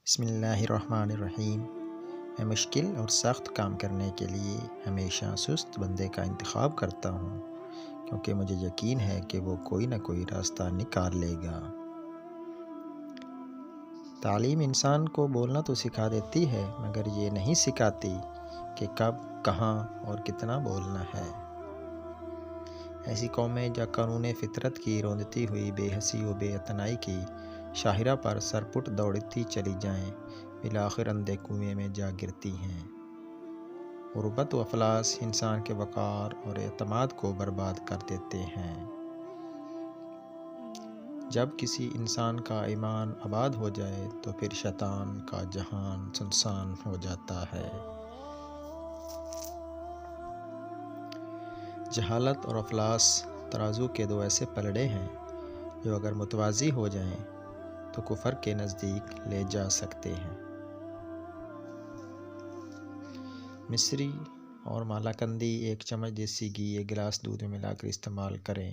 بسم اللہ الرحمن الرحیم۔ میں مشکل اور سخت کام کرنے کے لیے ہمیشہ سست بندے کا انتخاب کرتا ہوں، کیونکہ مجھے یقین ہے کہ وہ کوئی نہ کوئی راستہ نکال لے گا۔ تعلیم انسان کو بولنا تو سکھا دیتی ہے، مگر یہ نہیں سکھاتی کہ کب، کہاں اور کتنا بولنا ہے۔ ایسی قومیں جو قانون فطرت کی روندتی ہوئی بے حسی و بے اعتنائی کی شاہراہ پر سرپٹ دوڑتی چلی جائیں، بالآخر اندھے کنویں میں جا گرتی ہیں۔ غربت و افلاس انسان کے وقار اور اعتماد کو برباد کر دیتے ہیں۔ جب کسی انسان کا ایمان آباد ہو جائے تو پھر شیطان کا جہان سنسان ہو جاتا ہے۔ جہالت اور افلاس ترازو کے دو ایسے پلڑے ہیں جو اگر متوازی ہو جائیں تو کفر کے نزدیک لے جا سکتے ہیں۔ مصری اور مالاکنڈی ایک چمچ دیسی گھی ایک گلاس دودھ میں ملا کر استعمال کریں۔